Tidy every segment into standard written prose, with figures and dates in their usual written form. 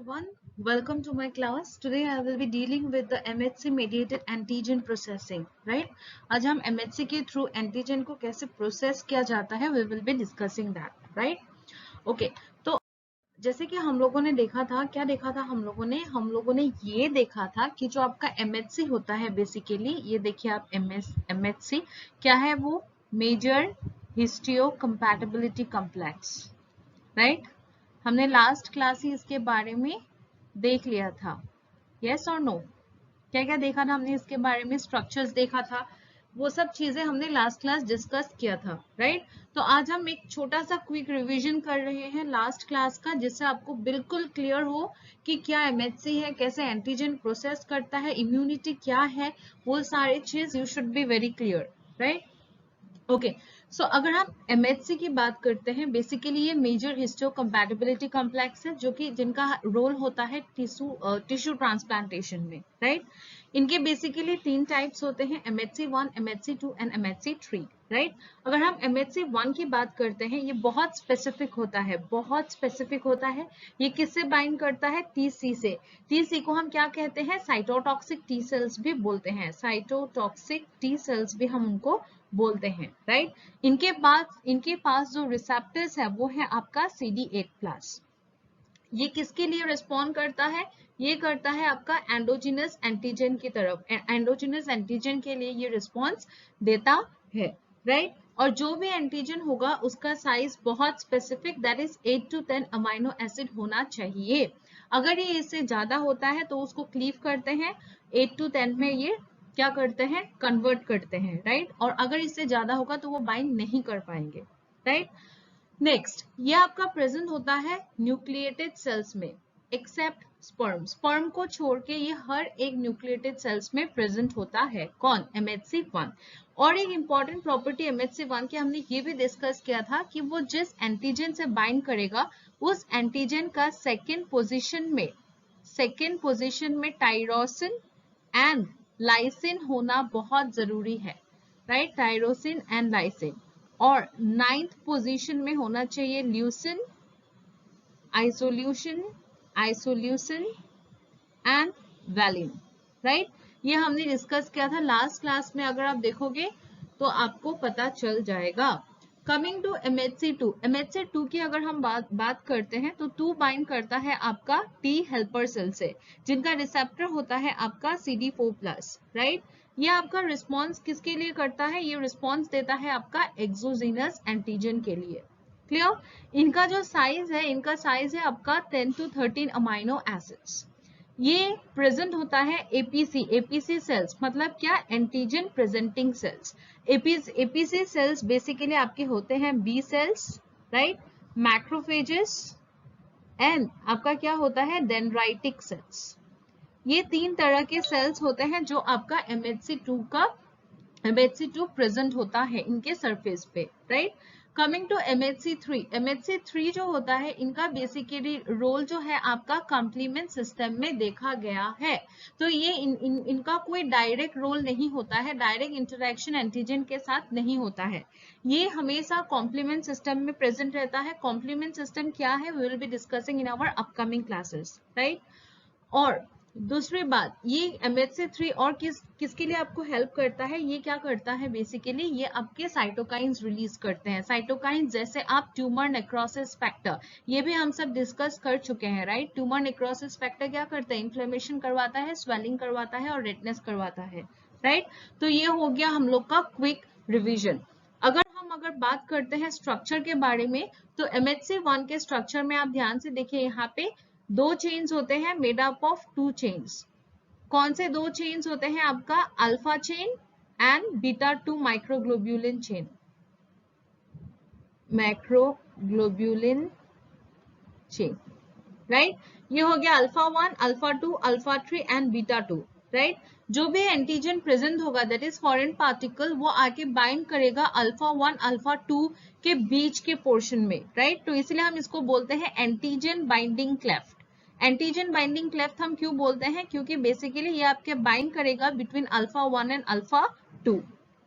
everyone, welcome to my class. Today I will be dealing with the MHC mediated antigen processing, right? आज हम MHC के through antigen को कैसे process किया जाता है, we will be discussing that, right? Okay, तो जैसे कि हम लोगों ने देखा था, क्या देखा था हम लोगों ने ये देखा था कि जो आपका MHC होता है बेसिकली, ये देखिए आप MHC क्या है वो मेजर हिस्टियोकम्पैटिबिलिटी कॉम्प्लेक्स, राइट? हमने लास्ट क्लास ही इसके बारे में देख लिया था, यस और नो? क्या क्या देखा था हमने इसके बारे में? स्ट्रक्चर्स देखा था, वो सब चीजें हमने लास्ट क्लास डिस्कस किया था, राइट? तो आज हम एक छोटा सा क्विक रिवीजन कर रहे हैं लास्ट क्लास का, जिससे आपको बिल्कुल क्लियर हो कि क्या एमएचसी है, कैसे एंटीजन प्रोसेस करता है, इम्यूनिटी क्या है, वो सारी चीज you should be very clear, right? Okay, so अगर हम MHC की बात करते हैं, बेसिकली ये मेजर हिस्टोकम्पैटिबिलिटी कॉम्प्लेक्स है, जो कि जिनका रोल होता है टिश्यू ट्रांसप्लांटेशन में, राइट? इनके बेसिकली 3 टाइप्स होते हैं, MHC1, MHC2 and MHC3, right? अगर हम MHC1 की बात करते हैं, ये बहुत स्पेसिफिक होता है, बहुत स्पेसिफिक होता है। ये किससे बाइंड करता है? TC से। TC को हम क्या कहते हैं? साइटोटॉक्सिक टी सेल्स भी बोलते हैं, साइटोटॉक्सिक टी सेल्स भी हम उनको बोलते हैं, राइट? इनके पास जो रिसेप्टर्स है वो है आपका CD8+। ये किसके लिए रिस्पॉन्ड करता है? ये करता है आपका एंडोजिनस एंटीजन की तरफ, एंडोजिनस एंटीजन के लिए ये रिस्पॉन्स देता है, राइट? और जो भी एंटीजन होगा उसका साइज बहुत specific, that is 8 to 10 amino acid होना चाहिए। अगर ये इससे ज्यादा होता है तो उसको क्लीव करते हैं, 8 to 10 में ये क्या करते हैं? कन्वर्ट करते हैं, राइट? और अगर इससे ज्यादा होगा तो वो बाइंड नहीं कर पाएंगे, राइट? नेक्स्ट, ये आपका प्रेजेंट होता है न्यूक्लिएटेड सेल्स में, एक्सेप्ट स्पर्म। स्पर्म को छोड़ के ये हर एक न्यूक्लिएटेड सेल्स में प्रेजेंट होता है। कौन? MHC1। और एक इंपॉर्टेंट प्रॉपर्टी MHC1 की हमने ये भी डिस्कस किया था कि वो जिस एंटीजन से बाइंड करेगा, उस एंटीजन का सेकेंड पोजिशन में टाइरोसिन एंड लाइसिन होना बहुत जरूरी है, राइट? Tyrosine and lysine. और 9th पोजीशन में होना चाहिए leucine, isoleucine and valine, right? ये हमने डिस्कस किया था लास्ट क्लास में, अगर आप देखोगे तो आपको पता चल जाएगा। कमिंग टू MHC2, MHC2 की अगर हम बात करते हैं तो 2 बाइंड करता है आपका T हेल्पर सेल से, जिनका रिसेप्टर होता है आपका CD4+, राइट? ये आपका रिस्पॉन्स किसके लिए करता है? ये रिस्पॉन्स देता है आपका एक्सोजीनस एंटीजन के लिए। क्लियर? इनका जो साइज है आपका 10 to 13 अमाइनो एसिड्स। ये प्रेजेंट होता है एपीसी सेल्स, मतलब क्या? Antigen presenting cells. APC cells basically आपके होते हैं B cells, right? Macrophages and आपका क्या होता है? Dendritic cells. ये 3 तरह के सेल्स होते हैं जो आपका MHC2 प्रेजेंट होता है इनके सरफेस पे, राइट? कमिंग टू MHC3 जो होता है, इनका बेसिकली रोल जो है आपका कॉम्प्लीमेंट सिस्टम में देखा गया है। तो ये इनका कोई डायरेक्ट रोल नहीं होता है, डायरेक्ट इंटरेक्शन एंटीजन के साथ नहीं होता है, ये हमेशा कॉम्प्लीमेंट सिस्टम में प्रेजेंट रहता है। कॉम्प्लीमेंट सिस्टम क्या है? We will be discussing in our upcoming classes, right? और दूसरी बात, ये MHC3 और किसके लिए आपको हेल्प करता है? ये क्या करता है बेसिकली? ये आपके साइटोकाइंस रिलीज करते हैं। साइटोकाइंस जैसे आप ट्यूमर नेक्रोसिस फैक्टर, ये भी हम सब डिस्कस कर चुके हैं, राइट? ट्यूमर नेक्रोसिस फैक्टर क्या करता है? इन्फ्लेमेशन करवाता है, स्वेलिंग करवाता है और रेडनेस करवाता है, राइट? तो ये हो गया हम लोग का क्विक रिविजन। अगर बात करते हैं स्ट्रक्चर के बारे में, तो MHC1 के स्ट्रक्चर में आप ध्यान से देखिए, यहाँ पे 2 चेन्स होते हैं मेड अप ऑफ 2 चेन्स। कौन से 2 चेन्स होते हैं? आपका alpha chain and beta 2 microglobulin chain, macroglobulin chain, right? ये हो गया alpha 1, alpha 2, alpha 3 and beta 2, right? जो भी एंटीजन प्रेजेंट होगा, दैट इज फॉरेन पार्टिकल, वो आके बाइंड करेगा अल्फा 1 अल्फा 2 के बीच के पोर्शन में, राइट? तो इसलिए हम इसको बोलते हैं antigen binding cleft. Antigen binding cleft हम क्यों बोलते हैं? क्योंकि बेसिकली ये आपके बाइंड करेगा between alpha 1 and alpha 2,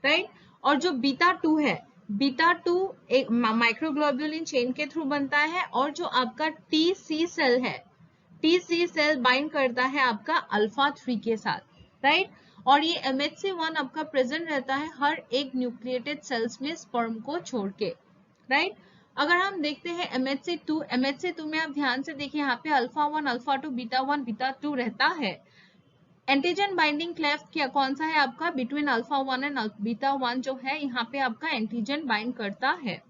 right? और जो बीटा 2 है, बीटा 2 एक माइक्रोग्लोब्यूलिन चेन के थ्रू बनता है, और जो आपका TC सेल है, TC सेल बाइंड करता है आपका अल्फा 3 के साथ, राइट। और ये MHC1 आपका प्रेजेंट रहता है हर एक न्यूक्लिएटेड सेल्स में स्पर्म को छोड़ के, राइट। अगर हम देखते हैं MHC2 में आप ध्यान से देखिए यहाँ पे अल्फा 1, अल्फा 2, बीटा 1, बीटा 2 रहता है। एंटीजन बाइंडिंग क्लेफ्ट क्या कौन सा है आपका, बिटवीन अल्फा 1 एंड बीटा 1 जो है यहाँ पे आपका एंटीजन बाइंड करता है।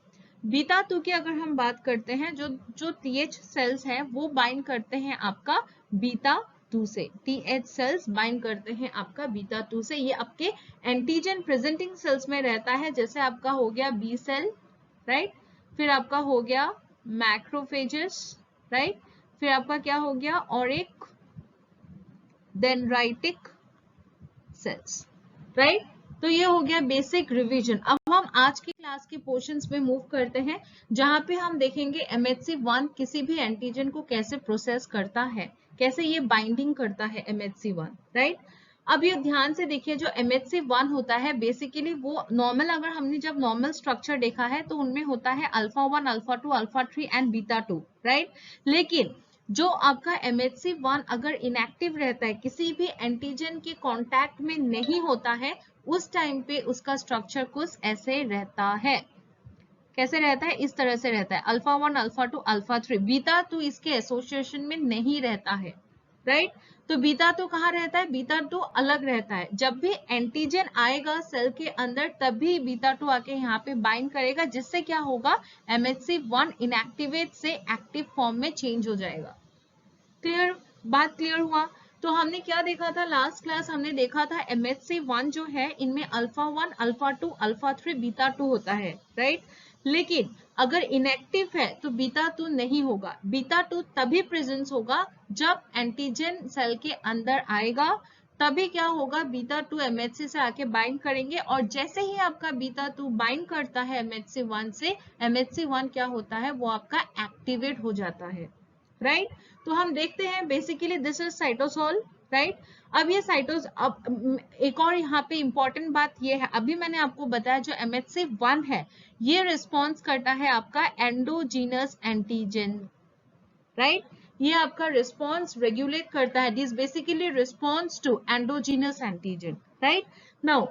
बीटा 2 की अगर हम बात करते हैं, जो TH सेल्स हैं वो बाइंड करते हैं आपका बीटा 2 से, TH सेल्स बाइंड करते हैं आपका बीटा 2 से। ये आपके एंटीजन प्रेजेंटिंग सेल्स में रहता है, जैसे आपका हो गया बी सेल, राइट, फिर आपका हो गया मैक्रोफेजेस, राइट, फिर आपका क्या हो गया और एक डेंड्राइटिक सेल्स, राइट। तो ये हो गया बेसिक रिवीजन। अब हम आज की क्लास के पोर्शंस में मूव करते हैं, जहां पे हम देखेंगे MHC1 किसी भी एंटीजन को कैसे प्रोसेस करता है, कैसे ये बाइंडिंग करता है MHC1, राइट। अब ये ध्यान से देखिए, जो MHC1 होता है बेसिकली वो नॉर्मल, अगर हमने जब नॉर्मल स्ट्रक्चर देखा है तो उनमें होता है alpha 1, alpha 2, alpha 3 and beta 2, right. लेकिन जो आपका MHC1 अगर इनएक्टिव रहता है, किसी भी एंटीजन के कांटेक्ट में नहीं होता है, उस टाइम पे उसका स्ट्रक्चर कुछ ऐसे रहता है। कैसे रहता है? इस तरह से रहता है, अल्फा 1, अल्फा 2, अल्फा 3। बीटा 2 इसके एसोसिएशन में नहीं रहता है, राइट। तो बीटा 2 कहाँ रहता है? बीटा 2 अलग रहता है। जब भी एंटीजन आएगा सेल के अंदर तभी बीटा 2 आके यहाँ पे बाइंड करेगा, जिससे क्या होगा, MHC1 इनएक्टिवेट से एक्टिव फॉर्म में चेंज हो जाएगा। क्लियर? बात क्लियर हुआ? तो हमने क्या देखा था लास्ट क्लास, हमने देखा था MHC1 जो है इनमें अल्फा 1, अल्फा 2, अल्फा 3, बीटा 2 होता है, राइट। लेकिन अगर इनएक्टिव है तो बीटा 2 नहीं होगा। बीटा 2 तभी प्रेजेंस होगा जब एंटीजन सेल के अंदर आएगा, तभी क्या होगा, बीटा 2 MHC से आके बाइंड करेंगे, और जैसे ही आपका बीटा 2 बाइंड करता है MHC1 से, MHC1 क्या होता है, वो आपका एक्टिवेट हो जाता है, राइट। तो हम देखते हैं basically this is cytosol, right. अब ये अब एक और यहाँ पे इंपॉर्टेंट बात ये है, अभी मैंने आपको बताया जो MHC1 है ये रिस्पॉन्स करता है आपका एंडोजीनस एंटीजन, राइट। ये आपका रिस्पॉन्स रेगुलेट करता है, this basically response to endogenous antigen, right. Now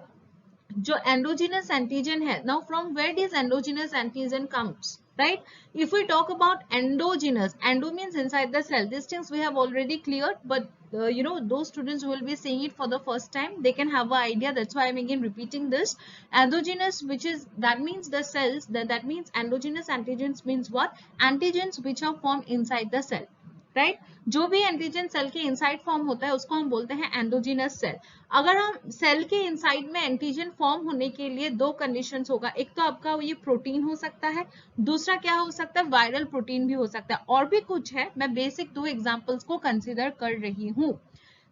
जो एंडोजीनस एंटीजन है, now from where this endogenous antigen comes, right? If we talk about endogenous, endo means inside the cell. These things we have already cleared, but those students who will be seeing it for the first time, they can have an idea. That's why I'm again repeating this. Endogenous, that means the cells, that means endogenous antigens means what? Antigens which are formed inside the cell, right. जो भी antigen cell के inside form होता है उसको हम बोलते हैं endogenous cell. अगर हम सेल के इनसाइड में एंटीजन फॉर्म होने के लिए दो कंडीशंस होगा, एक तो आपका ये प्रोटीन हो सकता है, दूसरा क्या हो सकता है, वायरल प्रोटीन भी हो सकता है, और भी कुछ है, मैं बेसिक दो एग्जांपल्स को कंसीडर कर रही हूँ,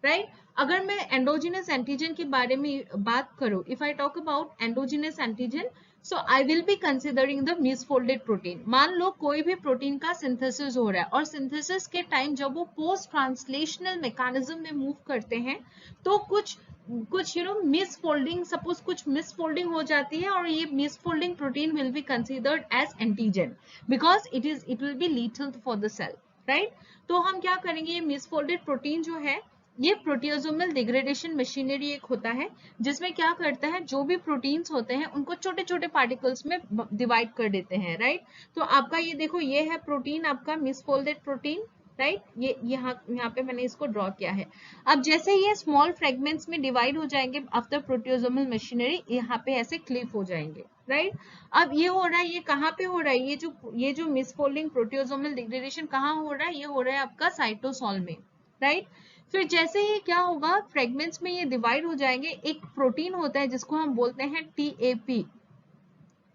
राइट। अगर मैं एंडोजीनस एंटीजन के बारे में बात करूं, if I talk about endogenous antigen, so I will be considering the misfolded protein. मान लो कोई भी प्रोटीन का सिंथेसिस हो रहा है, और सिंथेसिस के टाइम जब वो पोस्ट ट्रांसलेशनल मैकेनिज्म में मूव करते हैं तो कुछ मिसफोल्डिंग, सपोज कुछ मिसफोल्डिंग हो जाती है, और ये misfolding protein will be considered as antigen because it will be lethal for the cell, right. तो हम क्या करेंगे, ये मिसफोल्डेड प्रोटीन जो है ये प्रोटियोसोमल डिग्रेडेशन मशीनरी एक होता है, जिसमें क्या करता है, जो भी प्रोटीन्स होते हैं उनको छोटे छोटे पार्टिकल्स में डिवाइड कर देते हैं, राइट। तो आपका ये देखो, ये है प्रोटीन आपका मिसफोल्डेड प्रोटीन, राइट। ये यहाँ पे मैंने इसको ड्रॉ किया है। अब जैसे ये स्मॉल फ्रेगमेंट्स में डिवाइड हो जाएंगे आफ्टर प्रोटियोसोमल मशीनरी, यहाँ पे ऐसे क्लिप हो जाएंगे, राइट। अब ये हो रहा है, ये कहाँ पे हो रहा है, ये जो मिसफोल्डिंग प्रोटियोसोमल डिग्रेडेशन कहाँ हो रहा है, ये हो रहा है आपका साइटोसोल में, राइट। फिर जैसे ही क्या होगा, फ्रेगमेंट्स में ये डिवाइड हो जाएंगे, एक प्रोटीन होता है जिसको हम बोलते हैं TAP,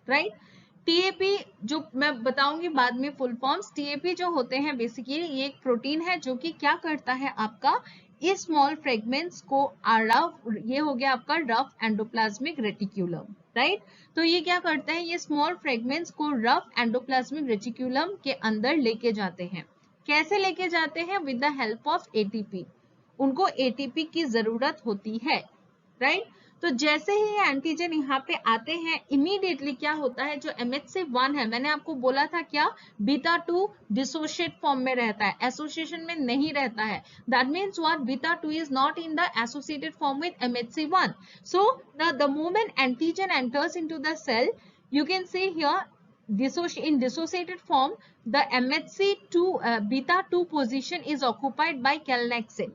राइट। TAP जो मैं बताऊंगी बाद में फुल फॉर्म्स। TAP जो होते हैं बेसिकली ये एक प्रोटीन है जो कि क्या करता है, आपका इस स्मॉल फ्रेगमेंट्स को ये हो गया आपका रफ एंडोप्लाज्मिक रेटिक्यूलम, राइट। तो ये क्या करता है, ये स्मॉल फ्रेगमेंट्स को रफ एंडोप्लाज्मिक रेटिक्यूलम के अंदर लेके जाते हैं। कैसे लेके जाते हैं, with the help of ATP। उनको ATP की जरूरत होती है, राइट। तो जैसे ही ये एंटीजन यहाँ पे आते हैं, इमीडिएटली क्या होता है, जो MHC1 है, मैंने आपको बोला था क्या, बीटा 2 डिसोशिएट फॉर्म में रहता है, एसोसिएशन में नहीं रहता है. That means what, beta 2 is not in the associated form with MHC1. So the moment antigen enters into the cell, you can see here in dissociated form, the MHC2 beta 2 position is occupied by calnexin,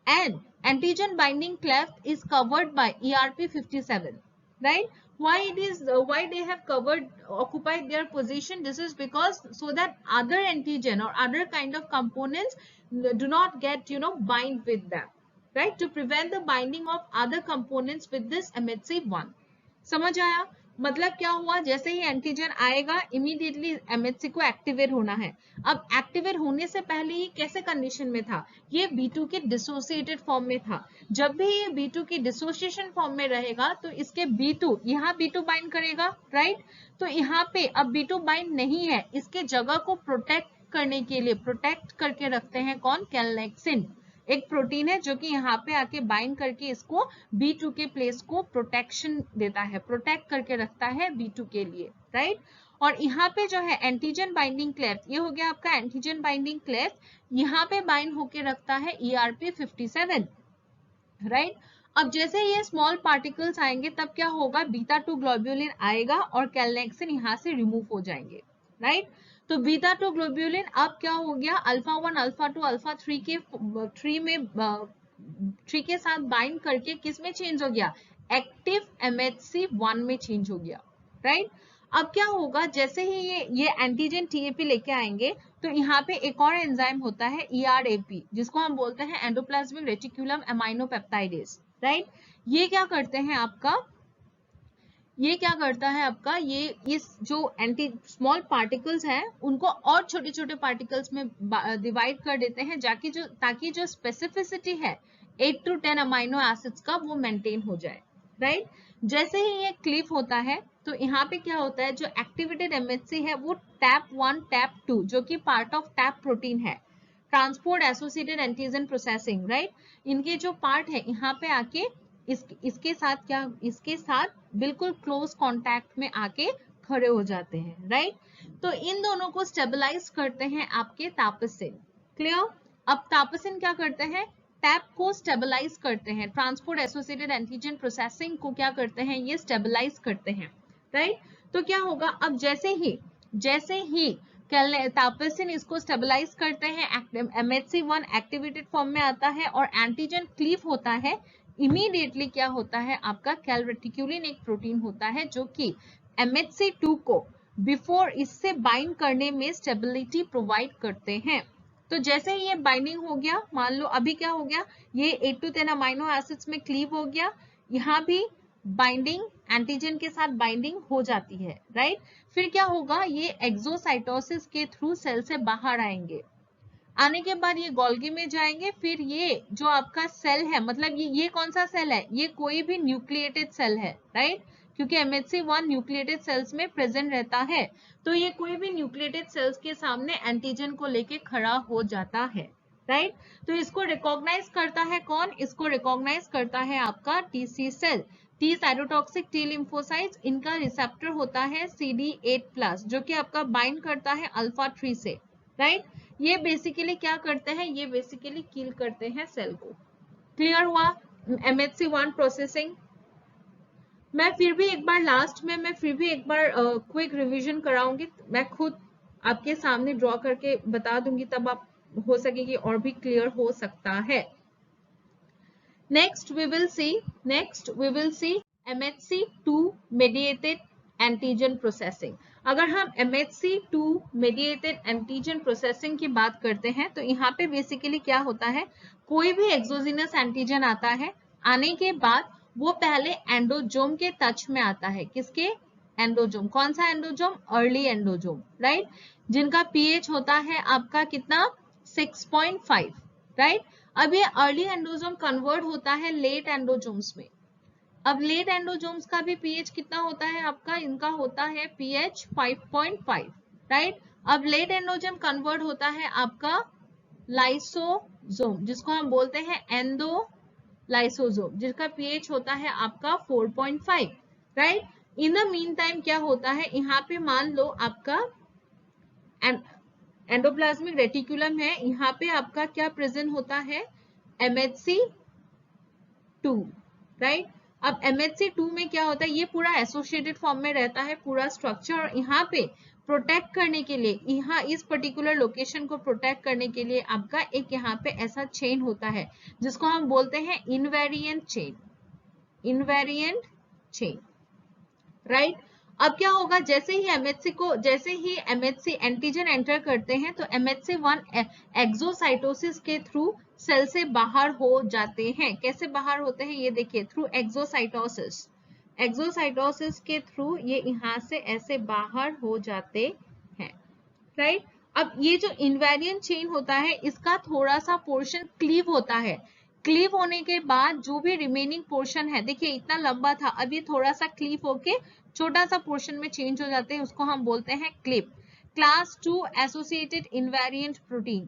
and antigen binding cleft is covered by ERP57, right? Why it is why they have occupied their position? This is because so that other antigen or other kind of components do not get bind with them, right? To prevent the binding of other components with this MHC1. समझ आया? मतलब क्या हुआ, जैसे ही antigen आएगा immediately MHC को activate होना है. अब एक्टिवेट होने से पहले ये कैसे कंडीशन में था, ये B2 के डिसोसिएटेड फॉर्म में था. जब भी ये B2 की डिसोसिएशन फॉर्म में रहेगा तो इसके B2 यहाँ B2 बाइंड करेगा, राइट? तो यहाँ पे अब B2 बाइंड नहीं है, इसके जगह को प्रोटेक्ट करने के लिए प्रोटेक्ट करके रखते हैं कौन, कैलनेक्सिन. एक प्रोटीन है जो कि यहाँ पे आके बाइंड करके इसको B2 के प्लेस को प्रोटेक्शन देता है, प्रोटेक्ट करके रखता है B2 के लिए, राइट? और यहाँ पे जो है एंटीजन बाइंडिंग क्लेफ्ट, ये हो गया आपका एंटीजन बाइंडिंग क्लेफ्ट, यहाँ पे बाइंड होके रखता है ERP57, राइट? अब जैसे ये स्मॉल पार्टिकल्स आएंगे तब क्या होगा, बीटा 2 ग्लोब्यूलिन आएगा और कैलनेक्सिन यहाँ से रिमूव हो जाएंगे, राइट? तो बीटा 2 ग्लोब्यूलिन अब क्या हो गया, अल्फा 1 अल्फा 2 अल्फा 3 के साथ बाइंड करके किस में चेंज हो गया, एक्टिव MHC1 में चेंज हो गया, राइट? अब क्या होगा, जैसे ही ये एंटीजन TAP लेके आएंगे तो यहाँ पे एक और एंजाइम होता है ERAP, जिसको हम बोलते हैं एंडोप्लाज्मिक रेटिकुलम एमाइनोपेप्टाइडेज, राइट? ये क्या करते हैं आपका, ये क्या करता है आपका, ये इस जो एंटी स्मॉल पार्टिकल्स हैं उनको और छोटे छोटे पार्टिकल्स में डिवाइड कर देते हैं, ताकि जो स्पेसिफिसिटी है 8 to 10 अमाइनो एसिड्स का वो मेंटेन हो जाए, राइट? जैसे ही ये क्लीव होता है तो यहाँ पे क्या होता है, जो एक्टिवेटेड MHC है वो TAP1 TAP2 जो कि पार्ट ऑफ TAP प्रोटीन है, transport associated antigen processing, right? इनके जो पार्ट है यहाँ पे आके इसके साथ बिल्कुल क्लोज कांटेक्ट में आके खड़े हो जाते हैं, राइट? तो इन दोनों को स्टेबलाइज करते हैं आपके तापसिन, क्लियर? अब तापसिन क्या करते हैं, टैप को स्टेबलाइज करते हैं, ट्रांसपोर्ट एसोसिएटेड एंटीजन प्रोसेसिंग को क्या करते हैं, ये स्टेबलाइज करते हैं, राइट? तो क्या होगा, अब जैसे ही तापसिन इसको स्टेबलाइज करते हैं, MHC1 एक्टिवेटेड फॉर्म में आता है और एंटीजन क्लीव होता है, इमीडिएटली क्या होता है आपका, कैलरेटिक्यूलिन एक प्रोटीन होता है जो कि MHC2 को बिफोर इससे बाइंड करने में स्टेबिलिटी प्रोवाइड करते हैं. तो जैसे ही ये बाइंडिंग हो गया, मान लो अभी क्या हो गया, ये 8 to 10 अमाइनो एसिड्स में क्लीव हो गया, यहाँ भी बाइंडिंग एंटीजन के साथ बाइंडिंग हो जाती है, राइट? फिर क्या होगा, ये एक्सोसाइटोसिस के थ्रू सेल से बाहर आएंगे, आने के बाद ये गोल्गी में जाएंगे, फिर ये जो आपका सेल है, मतलब ये कौन सा सेल है, ये कोई भी न्यूक्लिएटेड सेल है, राइट? क्योंकि MHC1 न्यूक्लिएटेड सेल्स में प्रेजेंट रहता है, तो ये कोई भी न्यूक्लिएटेड सेल्स के सामने एंटीजन को लेके खड़ा हो जाता है, राइट? तो इसको रिकॉग्नाइज करता है कौन, इसको रिकॉग्नाइज करता है आपका TC cell, T cytotoxic T lymphocytes, इनका रिसेप्टर होता है CD8+, जो कि आपका बाइंड करता है अल्फा 3 से, राइट? ये बेसिकली क्या करते हैं, ये बेसिकली किल करते हैं सेल को. क्लियर हुआ MHC1 प्रोसेसिंग? मैं फिर भी एक बार लास्ट में क्विक रिवीजन कराऊंगी, मैं खुद आपके सामने ड्रॉ करके बता दूंगी, तब आप हो सके कि और भी क्लियर हो सकता है. Next we will see MHC2 mediated antigen processing. अगर हम MHC2 मेडिएटेड एंटीजन प्रोसेसिंग की बात करते हैं तो यहाँ पे बेसिकली क्या होता है, कोई भी एक्सोजिनस एंटीजन आता है, आने के बाद वो पहले एंडोजोम के टच में आता है, किसके, एंडोजोम. कौन सा एंडोजोम, अर्ली एंडोजोम, राइट? जिनका pH होता है आपका कितना, 6.5, राइट? अब ये अर्ली एंडोजोम कन्वर्ट होता है लेट एंडोजोम्स में. अब लेट एंडोजोम्स का भी pH कितना होता है आपका, इनका होता है pH 5.5, राइट? अब लेट एंडोजोम कन्वर्ट होता है आपका लाइसोजोम, जिसको हम बोलते हैं लाइसोसोम जिसका पीएच होता है आपका 4.5, right. In the mean time क्या होता है, यहाँ पे मान लो आपका एंडोप्लाज्मिक रेटिकुलम है, यहाँ पे आपका क्या प्रेजेंट होता है, MHC2, राइट। अब MHC2 में क्या होता है, ये पूरा एसोसिएटेड फॉर्म में रहता है पूरा स्ट्रक्चर, और यहाँ पे प्रोटेक्ट करने के लिए, यहाँ इस पर्टिकुलर लोकेशन को प्रोटेक्ट करने के लिए आपका एक यहाँ पे ऐसा चेन होता है जिसको हम बोलते हैं invariant chain, invariant chain, right. अब क्या होगा, जैसे ही MHC एंटीजन एंटर करते हैं तो MHC1 एक्सोसाइटोसिस के थ्रू सेल से बाहर हो जाते हैं। कैसे बाहर होते हैं ये देखिए, थ्रू एक्सोसाइटोसिस, एक्सोसाइटोसिस के थ्रू ये यहाँ से ऐसे बाहर हो जाते हैं, राइट। अब ये जो इनवेरिएंट चेन होता है इसका थोड़ा सा पोर्शन क्लीव होता है, क्लीव होने के बाद जो भी रिमेनिंग पोर्शन है, देखिए इतना लंबा था, अब ये थोड़ा सा क्लीव होके छोटा सा पोर्शन में चेंज हो जाते हैं, उसको हम बोलते हैं clip. Class 2 associated invariant protein,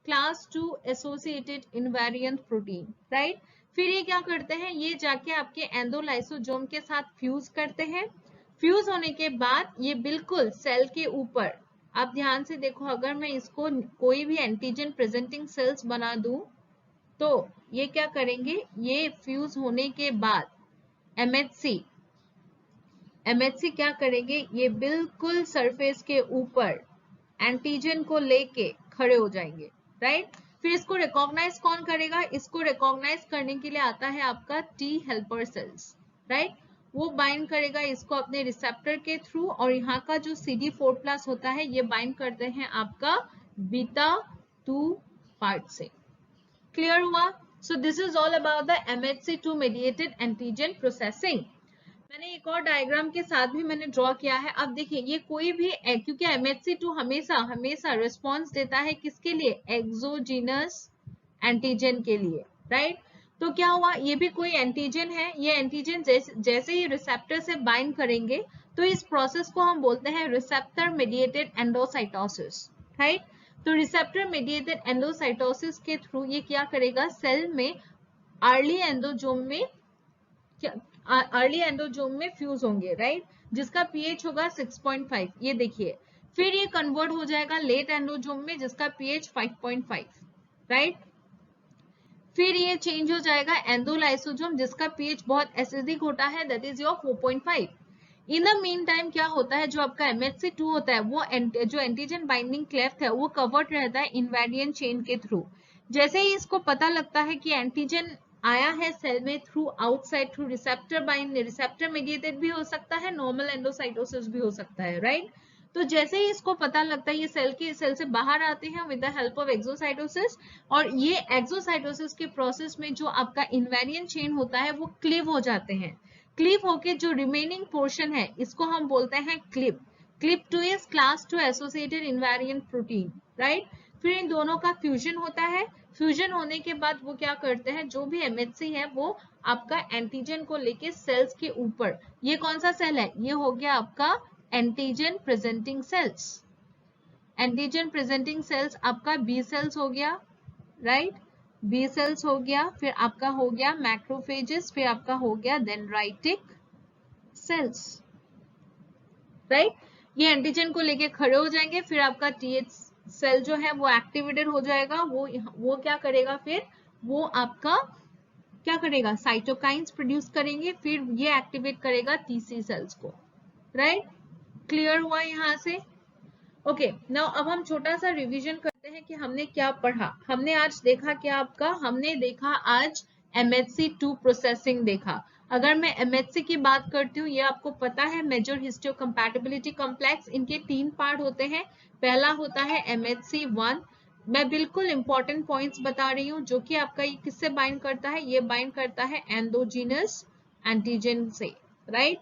class 2 associated invariant protein, right. फिर ये क्या करते हैं, ये जाके आपके एंडोलाइसोसोम के साथ फ्यूज करते हैं। फ्यूज होने के बाद ये बिल्कुल सेल के ऊपर, आप ध्यान से देखो, अगर मैं इसको कोई भी एंटीजन प्रेजेंटिंग सेल्स बना दूं तो ये क्या करेंगे, ये फ्यूज होने के बाद MHC क्या करेंगे, ये बिल्कुल सरफेस के ऊपर एंटीजन को लेके खड़े हो जाएंगे, राइट। फिर इसको रिकॉग्नाइज कौन करेगा, इसको रिकॉग्नाइज करने के लिए आता है आपका टी हेल्पर सेल्स, राइट। वो बाइंड करेगा इसको अपने रिसेप्टर के थ्रू, और यहाँ का जो CD4+ होता है ये बाइंड करते हैं आपका बीटा 2 पार्ट से। क्लियर हुआ? So this is all about the MHC2 mediated antigen processing। मैंने एक और डायग्राम के साथ भी मैंने ड्रॉ किया है। अब देखिए ये कोई भी, क्योंकि MHC2 हमेशा रिस्पॉन्स देता है किसके लिए, एक्सोजीनस एंटीजन के लिए, राइट। तो क्या हुआ, ये भी कोई एंटीजन है, ये एंटीजन जैसे ही रिसेप्टर से बाइंड करेंगे तो इस प्रोसेस को हम बोलते हैं रिसेप्टर मेडिएटेड एंडोसाइटोसिस, राइट। तो रिसेप्टर मेडिएटेड एंडोसाइटोसिस के थ्रू ये क्या करेगा, सेल में अर्ली एंडोजोम में फ्यूज होंगे, राइट, जिसका पीएच होगा 6.5, ये देखिए। फिर ये कन्वर्ट हो जाएगा लेट एंडोजोम में जिसका पीएच 5.5, राइट। फिर ये चेंज हो जाएगा एंडोलाइसोसोम जिसका पीएच बहुत एसिडिक होता है, that is your 4.5। In the mean time क्या होता है, जो आपका MHC2 होता है वो जो एंटीजन बाइंडिंग क्लेफ्ट है वो कवर्ड रहता है इनवेरिएंट चेन के थ्रू। जैसे ही इसको पता लगता है कि एंटीजन आया है सेल में through outside, through receptor bind, receptor mediated भी हो सकता है, नॉर्मल एंडोसाइटोसिस भी हो सकता है, राइट। तो जैसे ही इसको पता लगता है ये सेल से बाहर आते हैं with the help of exocytosis, और ये एक्सोसाइटोसिस के प्रोसेस में जो आपका इनवेरिएंट चेन होता है वो क्लीव हो जाते हैं। क्लीव होके जो रिमेनिंग पोर्शन है इसको हम बोलते हैं clip. Clip 2 is class 2 associated invariant protein, right. फिर इन दोनों का फ्यूजन होता है। फ्यूजन होने के बाद वो क्या करते हैं, जो भी MHC है वो आपका एंटीजन को लेके सेल्स के ऊपर, ये कौन सा सेल है, ये हो गया आपका antigen presenting sales. Antigen presenting sales आपका बी सेल्स हो गया, राइट, बी सेल्स हो गया। फिर आपका हो गया मैक्रोफेजेस, फिर आपका हो गया डेंड्राइटिक सेल्स, राइट। ये एंटीजन को लेके खड़े हो जाएंगे, फिर आपका TH सेल जो है वो एक्टिवेटेड हो जाएगा, वो क्या करेगा, फिर वो आपका क्या करेगा, साइटोकाइंस प्रोड्यूस करेंगे, फिर ये एक्टिवेट करेगा TC सेल्स को, राइट। क्लियर हुआ यहाँ से? ओके, नाउ अब हम छोटा सा रिवीजन करते हैं कि हमने क्या पढ़ा। हमने आज देखा क्या आपका, हमने देखा आज MHC2 प्रोसेसिंग देखा। अगर मैं MHC की बात करती हूँ, ये आपको पता है मेजर हिस्टोकम्पैटिबिलिटी कॉम्प्लेक्स, इनके 3 पार्ट होते हैं। पहला होता है MHC1, मैं बिल्कुल इंपॉर्टेंट पॉइंट्स बता रही हूँ, जो कि आपका ये किससे बाइंड करता है, ये बाइंड करता है एंडोजीनस एंटीजन से, right.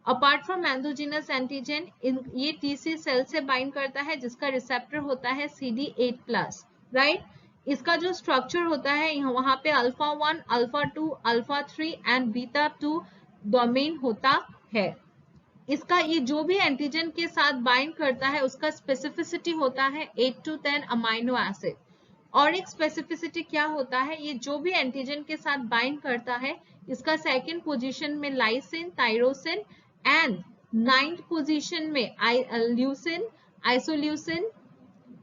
Apart from endogenous antigen, ये TC सेल से बाइंड करता है जिसका रिसेप्टर होता है CD8+, राइट। इसका जो स्ट्रक्चर होता है वहां पे alpha 1, alpha 2, alpha 3 and beta 2 domain होता है। इसका ये जो भी एंटीजन के साथ बाइंड करता है उसका स्पेसिफिसिटी होता है 8 to 10 अमाइनो एसिड, और एक स्पेसिफिसिटी क्या होता है, ये जो भी एंटीजन के साथ बाइंड करता है इसका सेकंड पोजीशन में lysine, thyroxine and 9th position में ल्यूसिन, आइसोल्यूसिन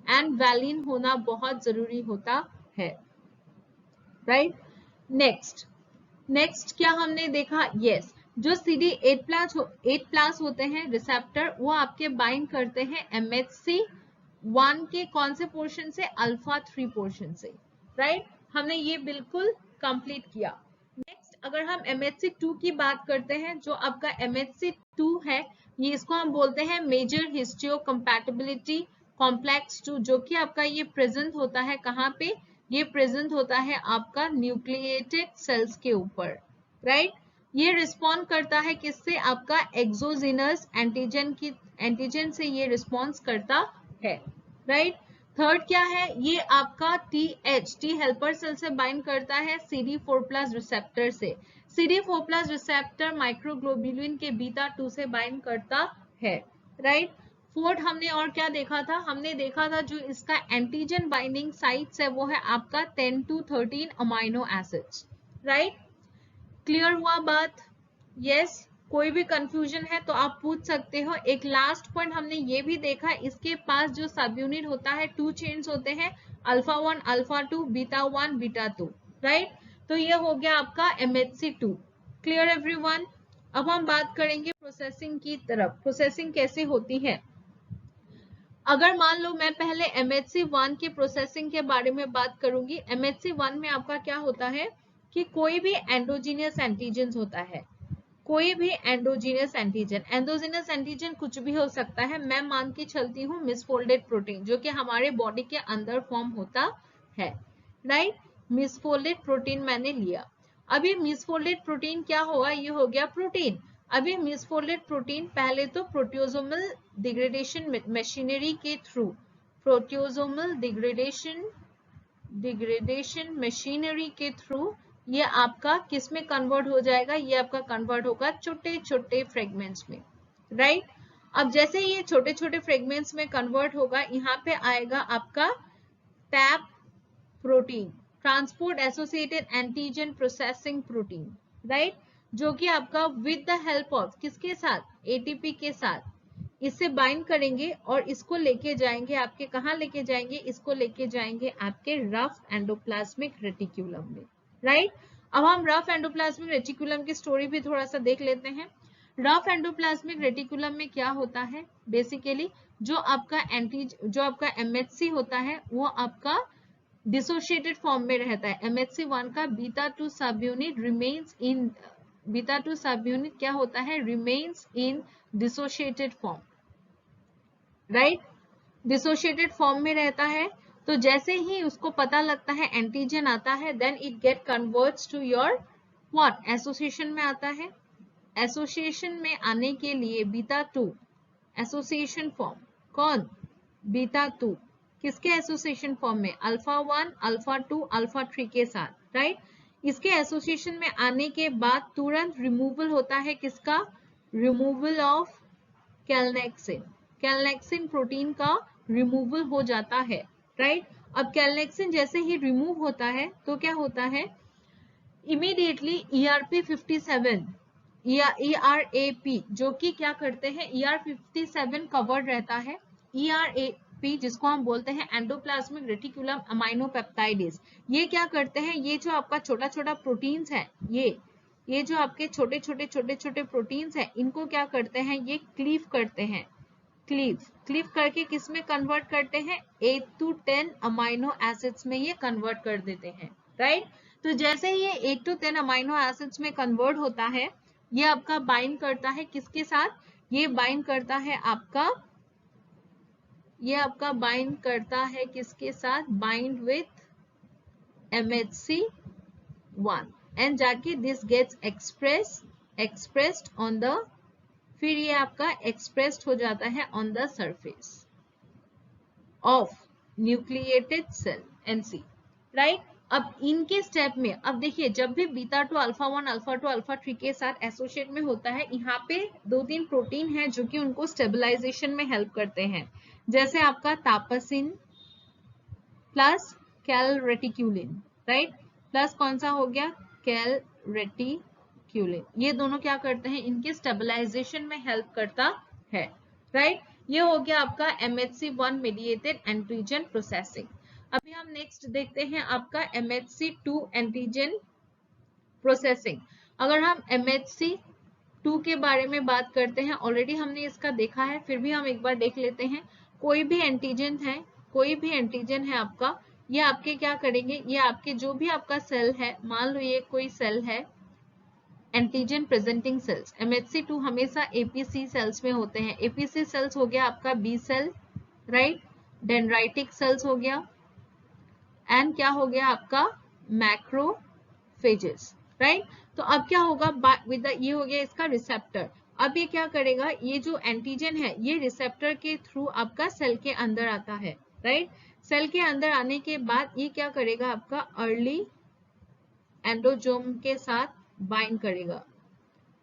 एंड वैलिन होना बहुत जरूरी होता है, राइट। नेक्स्ट क्या हमने देखा, यस जो CD8+ होते हैं रिसेप्टर, वो आपके बाइंड करते हैं MHC1 के कौन से पोर्शन से, अल्फा 3 पोर्शन से, राइट। हमने ये बिल्कुल कंप्लीट किया। नेक्स्ट अगर हम MHC2 की बात करते हैं, जो आपका MHC2 है, ये इसको हम बोलते हैं मेजर हिस्टियो कंपैटिबिलिटी कॉम्प्लेक्स 2, जो कि आपका ये प्रेजेंट होता है कहाँ पे, ये प्रेजेंट होता है आपका न्यूक्लिएटेड सेल्स के ऊपर, राइट। ये रिस्पॉन्ड करता है किससे, आपका एक्सोजिनस एंटीजन से ये रिस्पॉन्स करता है, राइट। थर्ड क्या है, ये आपका टी हेल्पर सेल से बाइंड करता है CD4+ रिसेप्टर से। CD4+ रिसेप्टर माइक्रोग्लोब्यूलिन के बीटा 2 से बाइंड करता है, राइट। फोर्थ हमने और क्या देखा था, हमने देखा था जो इसका एंटीजन बाइंडिंग साइट्स है वो है आपका 10 to 13 amino acids, right. Clear हुआ बात, यस। कोई भी कंफ्यूजन है तो आप पूछ सकते हो। एक लास्ट पॉइंट हमने ये भी देखा, इसके पास जो सब यूनिट होता है 2 चेन्स होते हैं, alpha 1 alpha 2 beta 1 beta 2, right. तो ये हो गया आपका MHC2। Clear everyone. अब हम बात करेंगे प्रोसेसिंग की तरफ, प्रोसेसिंग कैसे होती है। अगर मान लो मैं पहले MHC1 की प्रोसेसिंग के बारे में बात करूंगी। MHC1 में आपका क्या होता है कि कोई भी एंडोजीनियस एंटीजन होता है, कोई भी एंडोजीनियस एंटीजन कुछ भी हो सकता है। मैं मान के चलती हूँ मिसफोल्डेड प्रोटीन, जो कि हमारे बॉडी के अंदर फॉर्म होता है, राइट। मिसफोल्डेड प्रोटीन मैंने लिया। अभी मिसफोल्डेड प्रोटीन क्या होगा, ये हो गया प्रोटीन। अभी मिसफोल्डेड प्रोटीन पहले तो प्रोटियोसोमल डिग्रेडेशन मशीनरी के थ्रू, प्रोटियोसोमल डिग्रेडेशन मशीनरी के थ्रू ये आपका किस में कन्वर्ट हो जाएगा, ये आपका कन्वर्ट होगा छोटे छोटे फ्रेगमेंट्स में, राइट। अब जैसे ये छोटे छोटे फ्रेगमेंट्स में कन्वर्ट होगा, यहाँ पे आएगा आपका tap protein, transport associated antigen processing protein, right, जो कि आपका विद द हेल्प ऑफ किसके साथ, ATP के साथ इससे बाइंड करेंगे और इसको लेके जाएंगे आपके, कहाँ लेके जाएंगे, इसको लेके जाएंगे आपके रफ एंडोप्लाज्मिक रेटिकुलम में, राइट। अब हम रफ एंडोप्लाज्मिक रेटिकुलम की स्टोरी भी थोड़ा सा देख लेते हैं। रफ एंडोप्लाज्मिक रेटिकुलम में क्या होता है, बेसिकली जो आपका MHC होता है वो आपका डिसोशिएटेड फॉर्म में रहता है। MHC1 का बीटा 2 सब यूनिट रिमेन्स इन, बीटा 2 सब यूनिट क्या होता है, remains in dissociated form, right, dissociated form में रहता है। तो जैसे ही उसको पता लगता है एंटीजन आता है, then it get converts to your what, association में आता है। एसोसिएशन में आने के लिए बीटा 2 एसोसिएशन फॉर्म, कौन, बीटा 2 किसके एसोसिएशन फॉर्म में, अल्फा 1 अल्फा 2 अल्फा 3 के साथ, राइट। इसके एसोसिएशन में आने के बाद तुरंत रिमूवल होता है किसका, रिमूवल ऑफ कैलनेक्सिन, कैलनेक्सिन प्रोटीन का रिमूवल हो जाता है, राइट। अब कैलनेक्सिन जैसे ही रिमूव होता है तो क्या होता है, इमीडिएटली ERP57 या ERAP जो कि क्या करते हैं, ER57 कवर्ड रहता है। ERAP जिसको हम बोलते हैं एंडोप्लाज्मिक रेटिकुलम अमाइनोपेप्टाइडेज, ये क्या करते हैं, ये जो आपका छोटा छोटा प्रोटीन्स है, ये जो आपके छोटे छोटे प्रोटीन्स हैं, इनको क्या करते हैं, ये क्लीव करते हैं, क्लीव करके किस में कन्वर्ट करते हैं, 8 to 10 अमाइनो एसिड्स में ये कन्वर्ट कर देते हैं, राइट। तो जैसे ही ये 8 to 10 अमाइनो एसिड्स में कन्वर्ट होता है, ये आपका बाइंड करता है किसके साथ, ये बाइंड करता है आपका, ये आपका बाइंड करता है किसके साथ, बाइंड विथ MHC1 एंड जाके this gets expressed on the, फिर ये आपका एक्सप्रेस्ड हो जाता है on the surface of nucleated cell NC, right. अब इनके स्टेप में, अब देखिए जब भी बीटा 2 अल्फा 1 अल्फा 2 अल्फा 3 के साथ एसोसिएट में होता है, यहाँ पे 2-3 प्रोटीन है जो कि उनको स्टेबलाइजेशन में हेल्प करते हैं, जैसे आपका तापसिन प्लस कैल रेटिक्यूलिन, राइट, प्लस कौन सा हो गया, कैल रेटिक्यूलिन। ये दोनों क्या करते हैं, इनके स्टेबलाइजेशन में हेल्प करता है, राइट। ये हो गया आपका MHC1 मीडिएटेड एंटीजन प्रोसेसिंग। अभी हम नेक्स्ट देखते हैं आपका MHC2 एंटीजन प्रोसेसिंग। अगर हम MHC2 के बारे में बात करते हैं, ऑलरेडी हमने इसका देखा है, फिर भी हम एक बार देख लेते हैं। कोई भी एंटीजन है, कोई भी एंटीजन है आपका, ये आपके क्या करेंगे, ये आपके जो भी आपका सेल है, मान लो ये कोई सेल है, एंटीजन प्रेजेंटिंग सेल्स, MHC2 हमेशा APC सेल्स में होते हैं। APC सेल्स हो गया आपका B cell, right, dendritic cells हो गया, एंड क्या हो गया आपका मैक्रोफेजेस, राइट। तो अब क्या होगा विद ये हो गया इसका रिसेप्टर। अब ये क्या करेगा, ये जो एंटीजन है ये रिसेप्टर के थ्रू आपका सेल के अंदर आता है, राइट। सेल के अंदर आने के बाद ये क्या करेगा, आपका अर्ली एंडोजोम के साथ बाइंड करेगा।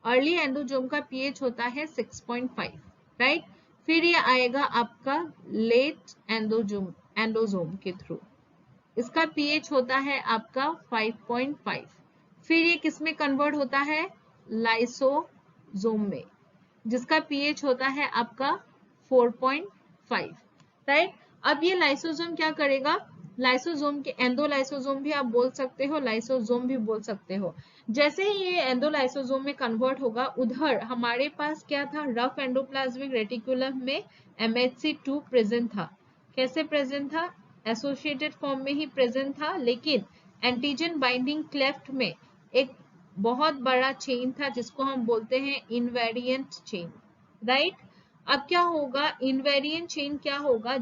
अर्ली एंडोजोम का पीएच होता है 6.5, राइट। फिर ये आएगा आपका लेट एंडोजोम के थ्रू, इसका पीएच होता है आपका 5.5। फिर ये किस में कन्वर्ट होता है, लाइसोजोम में, जिसका पीएच होता है आपका 4.5, राइट। अब ये लाइसोजोम क्या करेगा, लाइसोजोम के एंडोलाइसोजोम भी आप बोल सकते हो, लाइसोजोम भी बोल सकते हो। जैसे ही ये एंडोलाइसोजोम में कन्वर्ट होगा, उधर हमारे पास क्या था, रफ एंडोप्लाज्मिक रेटिकुलम में MHC2 प्रेजेंट था। कैसे प्रेजेंट था, एसोसिएटेड फॉर्म में ही प्रेजेंट था, लेकिन एंटीजन बाइंडिंग क्लेफ्ट में एक बहुत बड़ा चेन था जिसको हम बोलते हैं इनवेरिएंट चेन, राइट। अब क्या होगा, इनवेरिएंट चेन क्या होगा,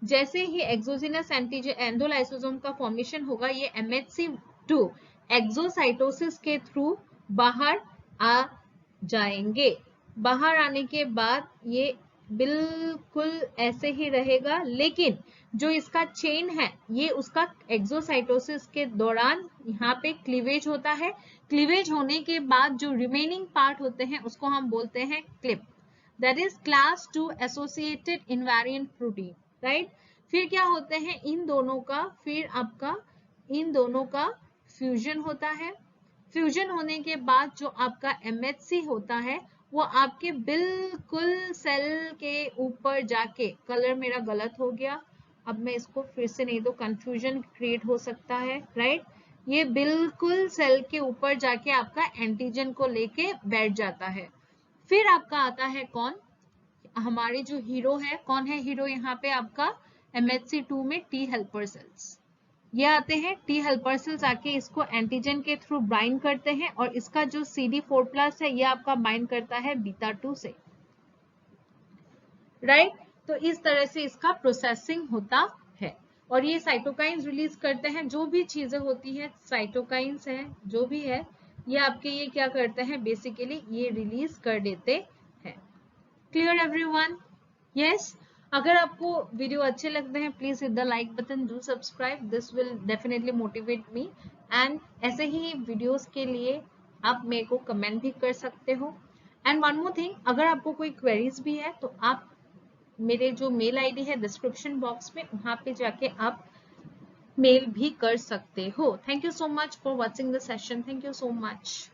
जैसे ही एक्सोजिनस एंटीजन एंडोलाइसोसोम का फॉर्मेशन होगा, ये MHC2 एक्सोसाइटोसिस के थ्रू बाहर आ जाएंगे। बाहर आने के बाद ये बिल्कुल ऐसे ही रहेगा, लेकिन जो इसका चेन है ये उसका एक्सोसाइटोसिस के दौरान यहाँ पे क्लीवेज होता है। क्लीवेज होने के बाद जो रिमेनिंग पार्ट होते हैं उसको हम बोलते हैं clip, that is class 2 associated invariant protein, right. फिर क्या होते हैं इन दोनों का, फिर आपका इन दोनों का फ्यूजन होता है। फ्यूजन होने के बाद जो आपका MHC होता है वो आपके बिल्कुल सेल के ऊपर जाके, कलर मेरा गलत हो गया, अब मैं इसको फिर से नहीं तो कंफ्यूजन क्रिएट हो सकता है, राइट। ये बिल्कुल सेल के ऊपर जाके आपका एंटीजन को लेके बैठ जाता है। फिर आपका आता है कौन, हमारे जो हीरो है, कौन है हीरो यहाँ पे आपका MHC2 में, टी हेल्पर सेल्स। ये आते हैं टी हेल्पर सेल्स, आके इसको एंटीजन के थ्रू बाइंड करते हैं, और इसका जो CD4+ है ये आपका बाइंड करता है β2 से, राइट। तो इस तरह से इसका प्रोसेसिंग होता है, और ये साइटोकाइंस रिलीज करते हैं। जो भी चीजें होती है साइटोकाइंस है, जो भी है ये आपके, ये क्या करते हैं, बेसिकली ये रिलीज कर देते हैं। Clear everyone? यस। अगर आपको वीडियो अच्छे लगते हैं, please hit the like button, do subscribe, this will definitely motivate me. And ऐसे ही वीडियोस के लिए आप मेरे को कमेंट भी कर सकते हो। एंड वन मोर थिंग, अगर आपको कोई क्वेरीज भी है तो आप मेरे जो मेल आईडी है डिस्क्रिप्शन बॉक्स में, वहां पे जाके आप मेल भी कर सकते हो। Thank you so much for watching the session, thank you so much.